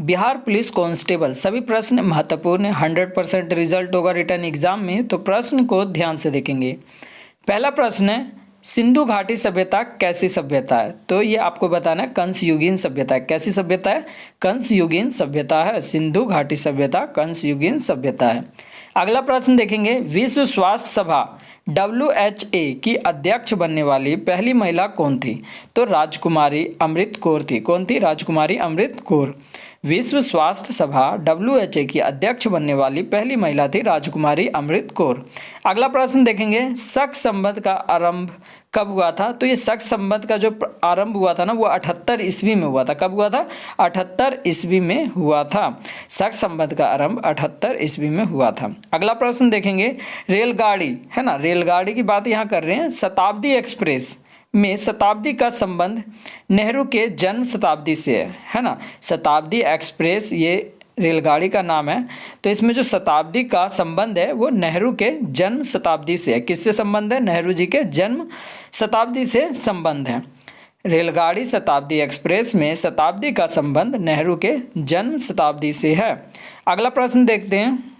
Bihar police constable सभी प्रश्न महत्वपूर्ण है। 100% रिजल्ट होगा रिटर्न एग्जाम में, तो प्रश्न को ध्यान से देखेंगे। पहला प्रश्न है, सिंधु घाटी सभ्यता कैसी सभ्यता है? तो ये आपको बताना है कंस युगीन सभ्यता है। कैसी सभ्यता है? कंस युगीन सभ्यता है। सिंधु घाटी सभ्यता कंस युगीन सभ्यता है। अगला प्रश्न देखेंगे, विश्व स्वास्थ्य सभा WHA की अध्यक्ष बनने वाली पहली महिला कौन थी? तो राजकुमारी अमृत कौर थी। कौन थी? राजकुमारी अमृत कौर। विश्व स्वास्थ्य सभा WHA की अध्यक्ष बनने वाली पहली महिला थी राजकुमारी अमृत कौर। अगला प्रश्न देखेंगे, शक संबंध का आरंभ कब हुआ था? तो ये शक संबंध का जो आरंभ हुआ था ना, वो 78 ईस्वी में हुआ था। कब हुआ था? 78 ईस्वी में हुआ था। शक संबंध का आरंभ 78 ईस्वी में हुआ था। अगला प्रश्न देखेंगे, रेलगाड़ी है ना, रेलगाड़ी की बात यहाँ कर रहे हैं। शताब्दी एक्सप्रेस में शताब्दी का संबंध नेहरू के जन्म शताब्दी से है ना। शताब्दी एक्सप्रेस ये रेलगाड़ी का नाम है, तो इसमें जो शताब्दी का संबंध है वो नेहरू के जन्म शताब्दी से है। किससे संबंध है? नेहरू जी के जन्म शताब्दी से संबंध है। रेलगाड़ी शताब्दी एक्सप्रेस में शताब्दी का संबंध नेहरू के जन्म शताब्दी से है। अगला प्रश्न देखते हैं,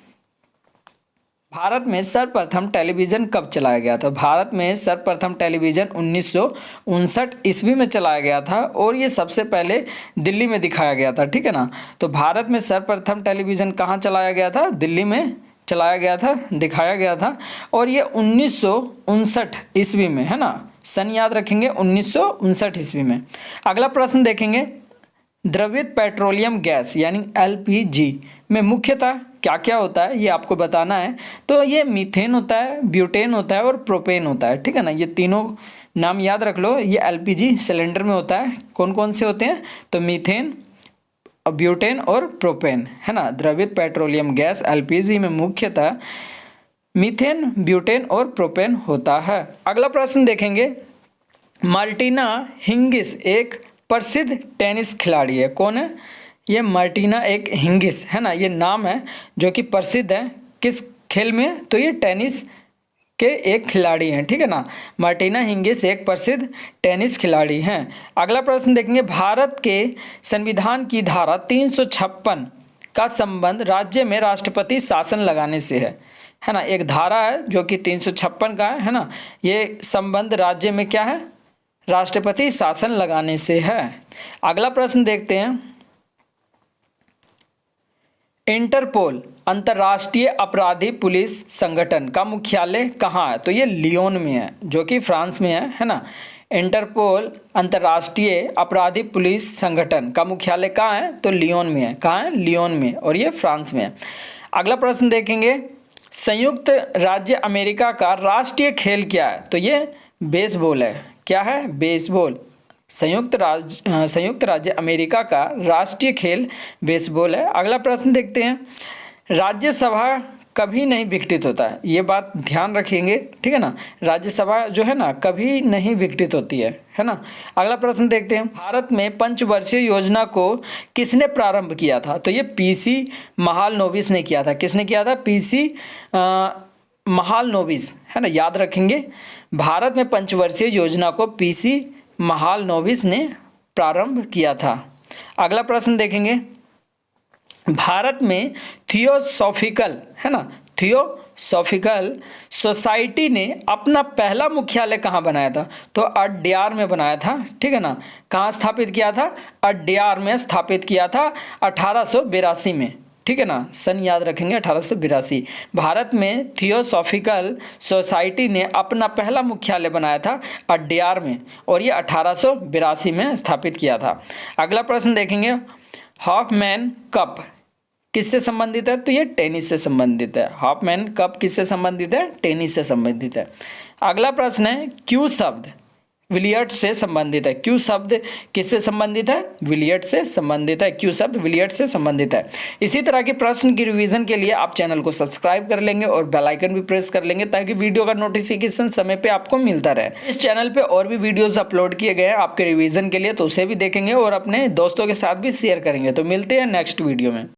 भारत में सर्वप्रथम टेलीविज़न कब चलाया गया था? भारत में सर्वप्रथम टेलीविज़न 1959 ईस्वी में चलाया गया था और ये सबसे पहले दिल्ली में दिखाया गया था। ठीक है ना। तो भारत में सर्वप्रथम टेलीविज़न कहाँ चलाया गया था? दिल्ली में चलाया गया था, दिखाया गया था, और ये 1959 ईस्वी में है ना। सन याद रखेंगे, 1959 ईस्वी में। अगला प्रश्न देखेंगे, द्रवित पेट्रोलियम गैस यानी LPG में मुख्यतः क्या क्या होता है, ये आपको बताना है। तो ये मीथेन होता है, ब्यूटेन होता है और प्रोपेन होता है। ठीक है ना। ये तीनों नाम याद रख लो। ये LPG सिलेंडर में होता है। कौन कौन से होते हैं? तो मीथेन, ब्यूटेन और प्रोपेन है ना। द्रवित पेट्रोलियम गैस LPG में मुख्यतः मीथेन, ब्यूटेन और प्रोपेन होता है। अगला प्रश्न देखेंगे, मार्टिना हिंगिस एक प्रसिद्ध टेनिस खिलाड़ी है। कौन है? ये मार्टिना एक हिंगिस है ना, ये नाम है जो कि प्रसिद्ध है किस खेल में? तो ये टेनिस के एक खिलाड़ी हैं। ठीक है ना। मार्टिना हिंगिस एक प्रसिद्ध टेनिस खिलाड़ी हैं। अगला प्रश्न देखेंगे, भारत के संविधान की धारा 356 का संबंध राज्य में राष्ट्रपति शासन लगाने से है ना। एक धारा है जो कि 356 का है ना। ये संबंध राज्य में क्या है? राष्ट्रपति शासन लगाने से है। अगला प्रश्न देखते हैं, इंटरपोल अंतर्राष्ट्रीय अपराधी पुलिस संगठन का मुख्यालय कहाँ है? तो ये लियोन में है, जो कि फ्रांस में है ना। इंटरपोल अंतर्राष्ट्रीय अपराधी पुलिस संगठन का मुख्यालय कहाँ है? तो लियोन में है। कहाँ है? लियोन में, और ये फ्रांस में है। अगला प्रश्न देखेंगे, संयुक्त राज्य अमेरिका का राष्ट्रीय खेल क्या है? तो ये बेसबॉल है। क्या है? बेसबॉल। संयुक्त राज्य अमेरिका का राष्ट्रीय खेल बेसबॉल है। अगला प्रश्न देखते हैं, राज्यसभा कभी नहीं विघटित होता है। ये बात ध्यान रखेंगे। ठीक है ना। राज्यसभा जो है ना कभी नहीं विघटित होती है ना। अगला प्रश्न देखते हैं, भारत में पंचवर्षीय योजना को किसने प्रारंभ किया था? तो ये PC महालनोबिस ने किया था। किसने किया था? PC महालनोबिस है ना, याद रखेंगे। भारत में पंचवर्षीय योजना को PC महालनोबिस ने प्रारंभ किया था। अगला प्रश्न देखेंगे, भारत में थियोसॉफिकल है ना, थियोसॉफिकल सोसाइटी ने अपना पहला मुख्यालय कहाँ बनाया था? तो अड्यार में बनाया था। ठीक है ना। कहाँ स्थापित किया था? अड्यार में स्थापित किया था 1882 में। ठीक है ना। सन याद रखेंगे, 1882। भारत में थियोसॉफिकल सोसाइटी ने अपना पहला मुख्यालय बनाया था अड्यार में, और ये 1882 में स्थापित किया था। अगला प्रश्न देखेंगे, हॉफमैन कप किससे संबंधित है? तो ये टेनिस से संबंधित है। हॉफमैन कप किससे संबंधित है? टेनिस से संबंधित है। अगला प्रश्न है, क्यू शब्द विलियर्ड्स से संबंधित है। क्यू शब्द किससे संबंधित है? विलियर्ड्स से संबंधित है। क्यू शब्द विलियर्ड्स से संबंधित है। इसी तरह के प्रश्न की रिवीजन के लिए आप चैनल को सब्सक्राइब कर लेंगे और बेल आइकन भी प्रेस कर लेंगे, ताकि वीडियो का नोटिफिकेशन समय पे आपको मिलता रहे। इस चैनल पे और भी वीडियोस अपलोड किए गए हैं आपके रिवीजन के लिए, तो उसे भी देखेंगे और अपने दोस्तों के साथ भी शेयर करेंगे। तो मिलते हैं नेक्स्ट वीडियो में।